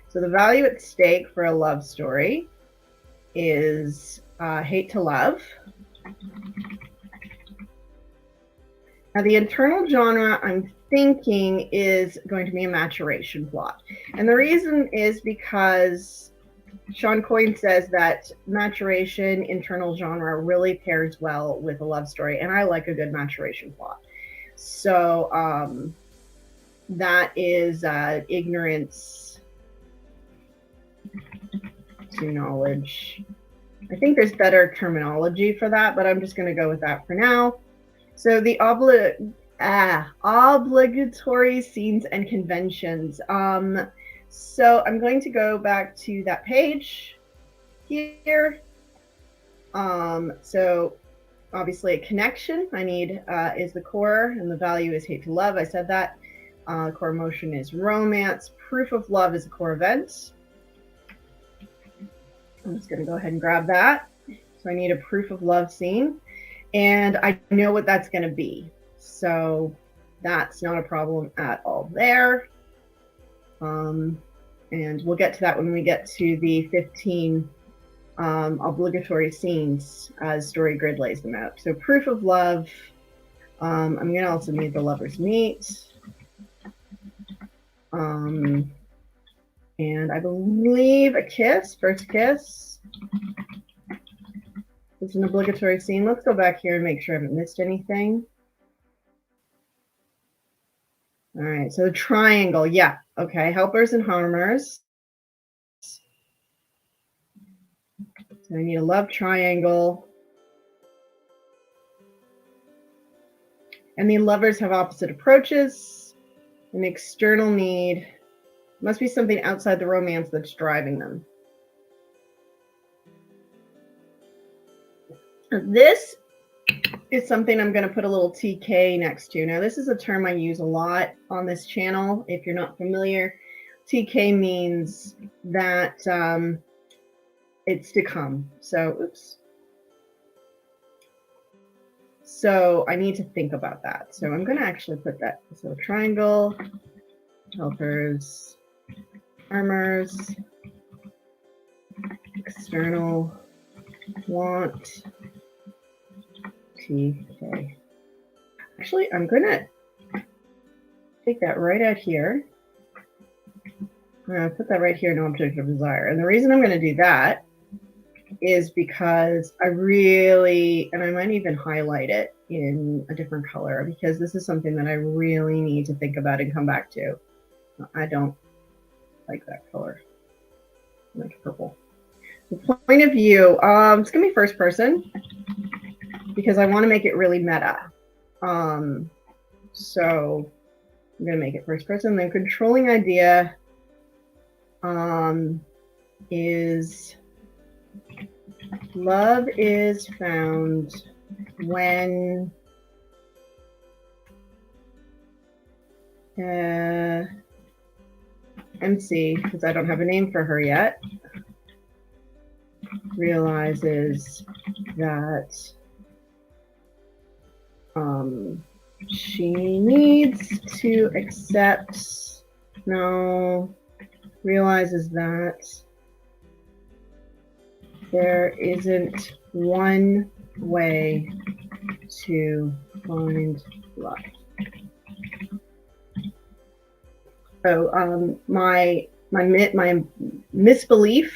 So the value at stake for a love story is hate to love. Now the internal genre I'm thinking is going to be a maturation plot. And the reason is because Sean Coyne says that maturation, internal genre really pairs well with a love story. And I like a good maturation plot. So that is ignorance to knowledge. I think there's better terminology for that, but I'm just going to go with that for now. So the obligatory scenes and conventions. So I'm going to go back to that page here. So obviously a connection I need is the core, and the value is hate to love. I said that. Core emotion is romance. Proof of love is a core event. I'm just going to go ahead and grab that. So I need a proof of love scene, and I know what that's going to be. So that's not a problem at all there. And we'll get to that when we get to the 15 obligatory scenes as Story Grid lays them out. So proof of love. I'm going to also need the lovers meet. And I believe a kiss, first kiss. It's an obligatory scene. Let's go back here and make sure I haven't missed anything. All right, so the triangle, yeah, okay, helpers and harmers. So I need a love triangle. And the lovers have opposite approaches. An external need. Must be something outside the romance that's driving them. This is something I'm going to put a little TK next to. Now, this is a term I use a lot on this channel. If you're not familiar, TK means that it's to come. So, oops. So I need to think about that. So I'm going to actually put that. So triangle, helpers, armors, external, want, TK. Actually, I'm going to take that right out here. I'm going to put that right here, no object of desire. And the reason I'm going to do that is because I really, and I might even highlight it in a different color, because this is something that I really need to think about and come back to. I don't like that color. I like purple. The point of view, it's going to be first person because I want to make it really meta. So I'm going to make it first person. The controlling idea is love is found when MC, because I don't have a name for her yet, realizes that she needs to accept, realizes that there isn't one way to find love. So my misbelief,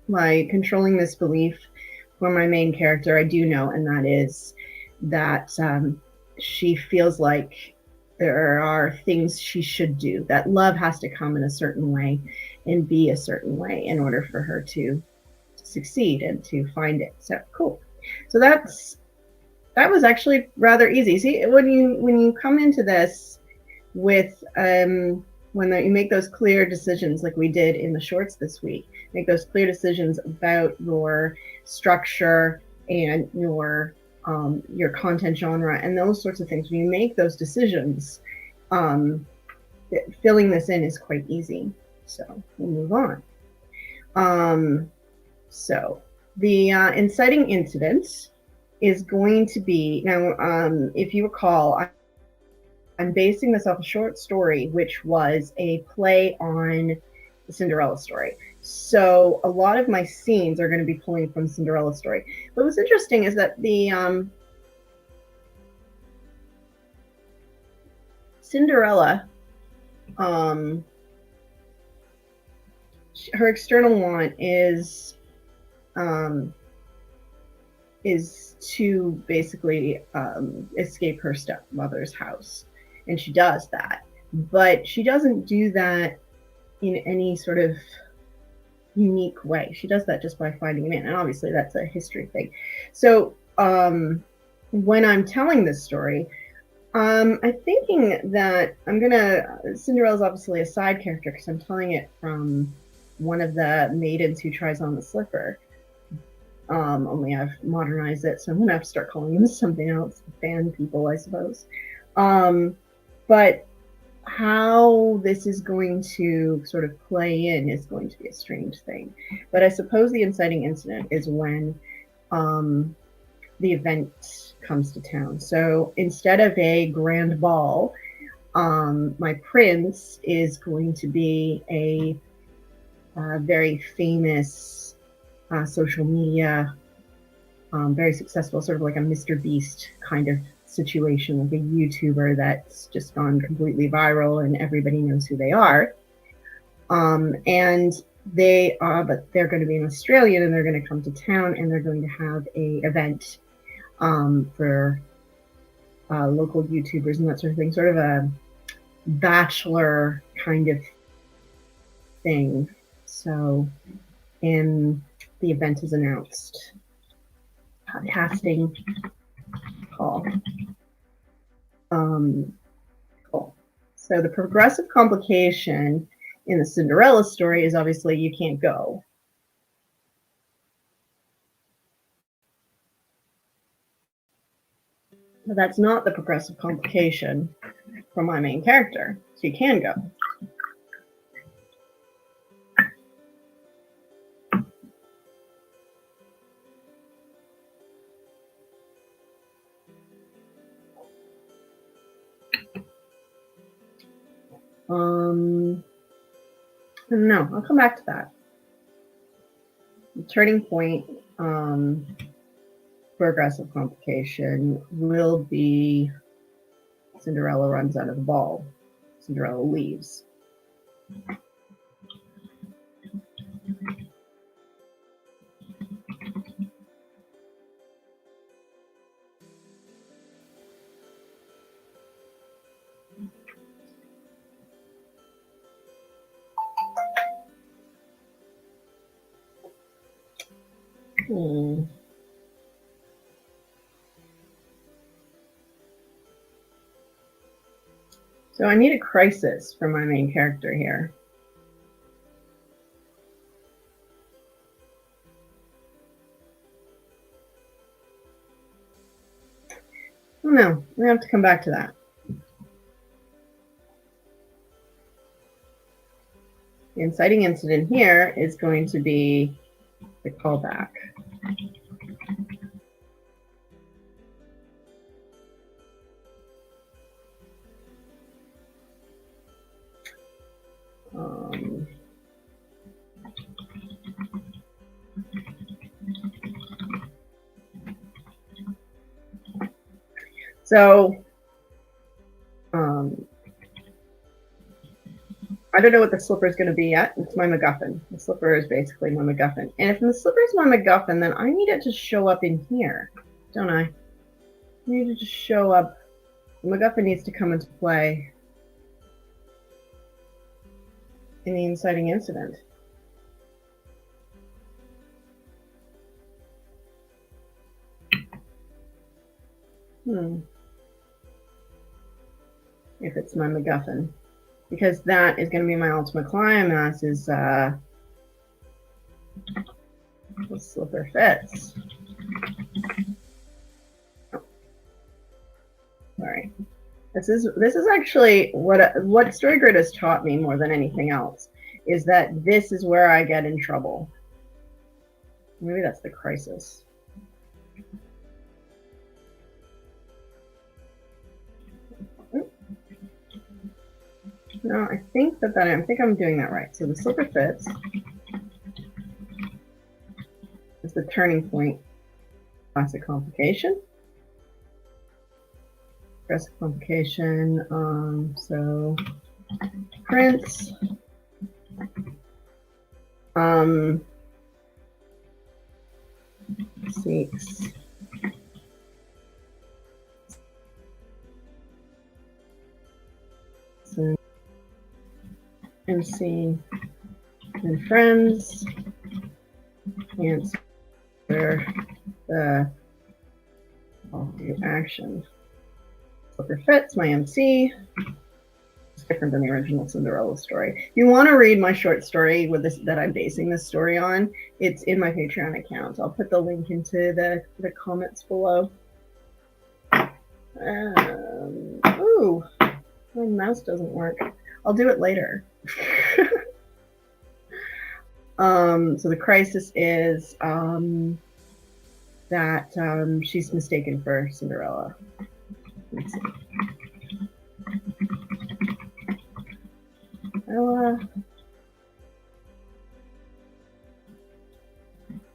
my controlling misbelief for my main character, I do know, and that is that she feels like there are things she should do, that love has to come in a certain way and be a certain way in order for her to succeed and to find it. So cool. So that was actually rather easy. See, when you come into this with when you make those clear decisions, like we did in the shorts this week, make those clear decisions about your structure and your content genre and those sorts of things. When you make those decisions, filling this in is quite easy. So we'll move on. So the inciting incident is going to be, now if you recall, I'm basing this off a short story, which was a play on the Cinderella story. So a lot of my scenes are going to be pulling from Cinderella story. But what's interesting is that the Cinderella, her external want is to basically escape her stepmother's house, and she does that. But she doesn't do that in any sort of unique way. She does that just by finding a man, and obviously that's a history thing. So when I'm telling this story, I'm thinking that Cinderella's obviously a side character because I'm telling it from one of the maidens who tries on the slipper. Only I've modernized it, so I'm gonna have to start calling them something else. Fan people, I suppose. But how this is going to sort of play in is going to be a strange thing. But I suppose the inciting incident is when the event comes to town. So instead of a grand ball, my prince is going to be a very famous social media, very successful, sort of like a Mr. Beast kind of situation, like a YouTuber that's just gone completely viral and everybody knows who they are. And but they're going to be an Australian, and they're going to come to town, and they're going to have a event for local YouTubers and that sort of thing, sort of a bachelor kind of thing. So, and the event is announced. Casting call. Cool. So the progressive complication in the Cinderella story is obviously you can't go. But that's not the progressive complication for my main character. So you can go. No, I'll come back to that. The turning point for aggressive complication will be Cinderella runs out of the ball. Cinderella leaves. So I need a crisis for my main character here. Oh no, we have to come back to that. The inciting incident here is going to be the callback. So I don't know what the slipper is going to be yet. It's my MacGuffin. The slipper is basically my MacGuffin. And if the slipper is my MacGuffin, then I need it to show up in here, don't I? I need it to show up. The MacGuffin needs to come into play in the inciting incident. If it's my MacGuffin. Because that is going to be my ultimate climax is the slipper fits. Oh. Sorry. This is actually what StoryGrid has taught me more than anything else, is that this is where I get in trouble. Maybe that's the crisis. No, I think I'm doing that right. So the slipper fits is the turning point. Classic complication. Classic complication. So prince. Seeks MC and friends answer the action. Slipper fits my MC. It's different than the original Cinderella story. If you want to read my short story with this that I'm basing this story on, it's in my Patreon account. I'll put the link into the comments below. Ooh, my mouse doesn't work. I'll do it later. So the crisis is that she's mistaken for Cinderella. Let's see.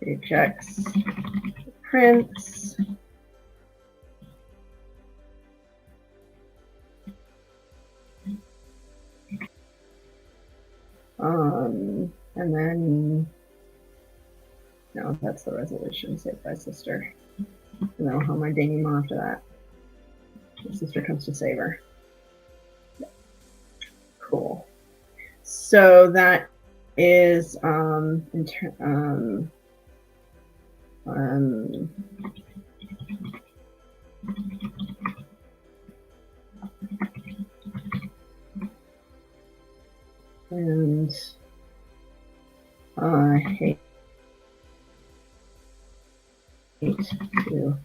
Rejects prince. And then, no, that's the resolution, saved by sister. And then I'll have my denouement after that. The sister comes to save her. Cool. So that is and I hate to,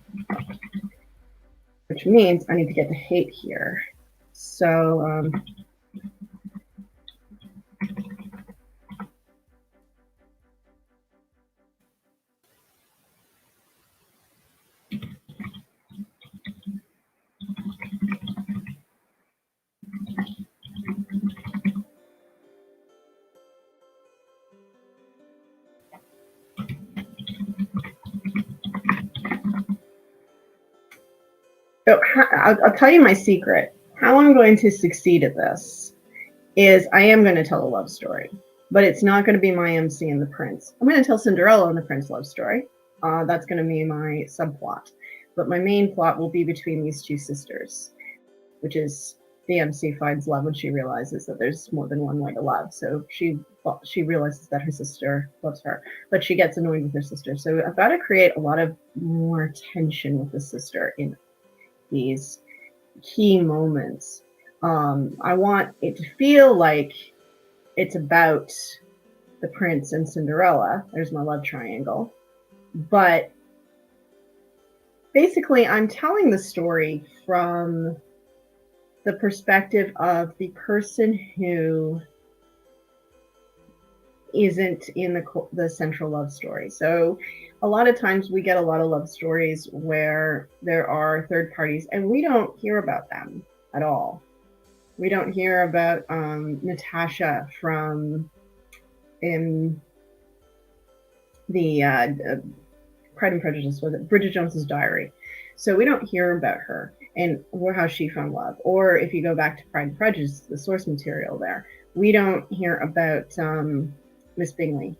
which means I need to get the hate here. So I'll tell you my secret. How I'm going to succeed at this is I am going to tell a love story, but it's not going to be my MC and the prince. I'm going to tell Cinderella and the prince love story. That's going to be my subplot. But my main plot will be between these two sisters, which is the MC finds love when she realizes that there's more than one way to love. So she realizes that her sister loves her, but she gets annoyed with her sister. So I've got to create a lot of more tension with the sister in these key moments. I want it to feel like it's about the prince and Cinderella. There's my love triangle. But basically, I'm telling the story from the perspective of the person who isn't in the central love story. So a lot of times we get a lot of love stories where there are third parties and we don't hear about them at all. We don't hear about Natasha from in the Pride and Prejudice, was it Bridget Jones's Diary? So we don't hear about her and how she found love. Or if you go back to Pride and Prejudice, the source material there, we don't hear about Miss Bingley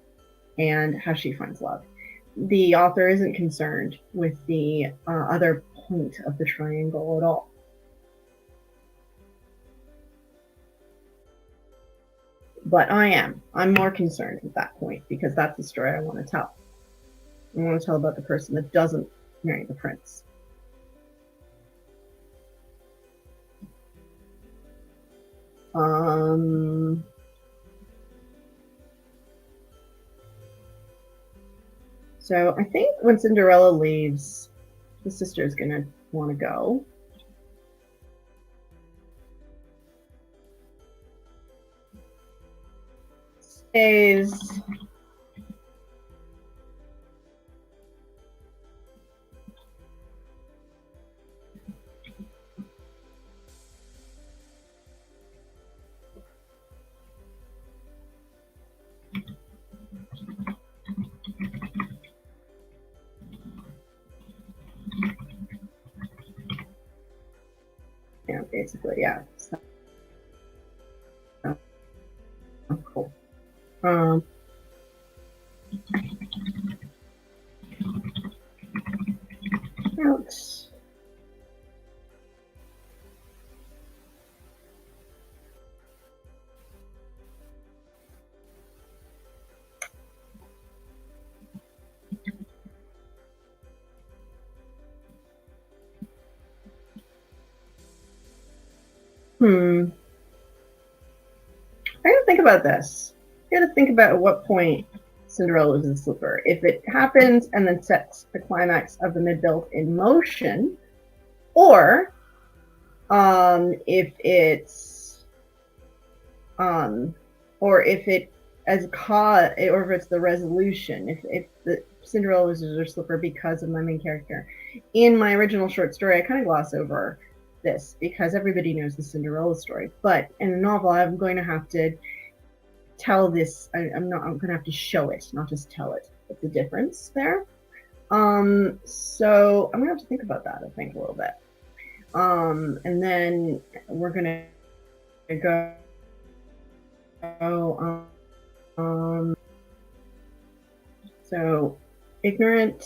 and how she finds love. The author isn't concerned with the other point of the triangle at all. But I am. I'm more concerned with that point because that's the story I want to tell. I want to tell about the person that doesn't marry the prince. So I think when Cinderella leaves, the sister is going to want to go. Stays. basically, yeah. So, cool. Ouch. I gotta think about this. I gotta think about at what point Cinderella is a slipper. If it happens and then sets the climax of the mid-build in motion, or if it's or if it as cause, or if it's the resolution. If the Cinderella is a slipper because of my main character. In my original short story, I kind of gloss over this because everybody knows the Cinderella story. But in a novel, I'm going to have to tell this. I'm going to have to show it, not just tell it. What's the difference there? So I'm going to have to think about that, I think, a little bit. And then we're going to go so ignorant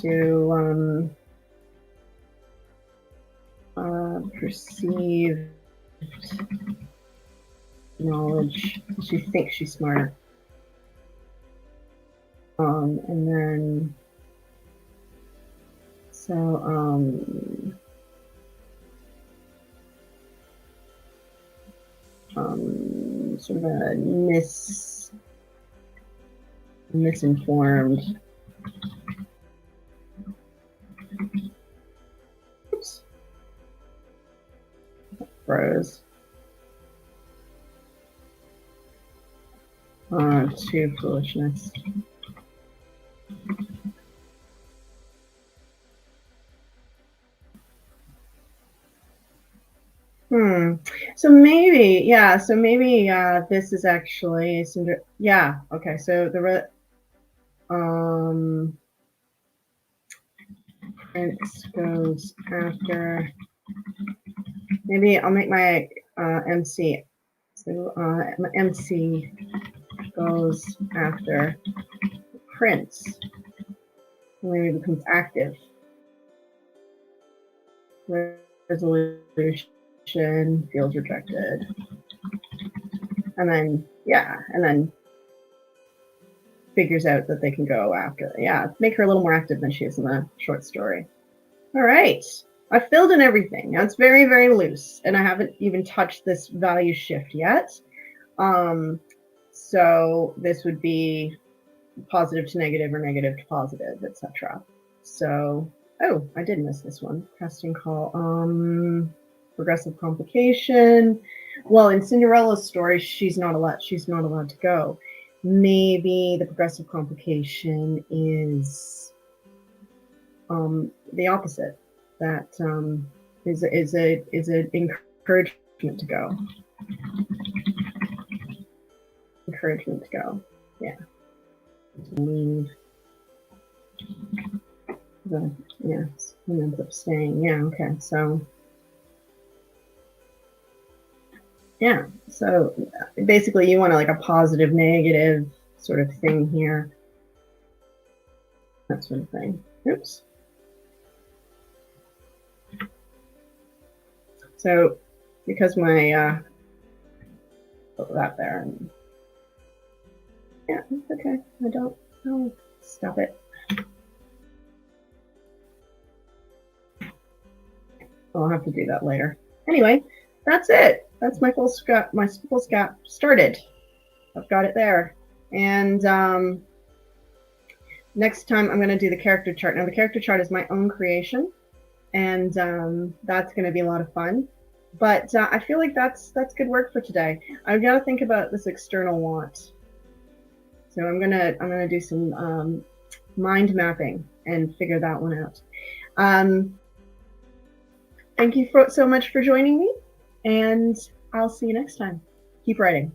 to perceived knowledge. She thinks she's smart. And then so sort of a misinformed. Oops. Froze. To foolishness. So maybe, yeah. So maybe this is actually Cinder. Yeah. Okay. So the Prince goes after. Maybe I'll make my MC. So my MC goes after Prince. Maybe it becomes active. Resolution feels rejected. And then, yeah, and then figures out that they can go after. Yeah, make her a little more active than she is in the short story. All right. I filled in everything. Now it's very, very loose, and I haven't even touched this value shift yet. So this would be positive to negative or negative to positive, etc. So, oh, I did miss this one. Casting call. Progressive complication. Well, in Cinderella's story, she's not allowed to go. Maybe the progressive complication is the opposite. That is an encouragement to go. Encouragement to go. Yeah. To leave. Yes, and ends up staying. Yeah. Okay. So. Yeah, so basically you want like a positive, negative sort of thing here. That sort of thing. Oops. So because my, put that there. And, yeah, it's okay. I'll stop it. I'll have to do that later. Anyway, that's it. That's my Foolscap started. I've got it there. And next time I'm going to do the character chart. Now the character chart is my own creation, and that's going to be a lot of fun. But I feel like that's good work for today. I've got to think about this external want. So I'm gonna do some mind mapping and figure that one out. Thank you so much for joining me. And I'll see you next time. Keep writing.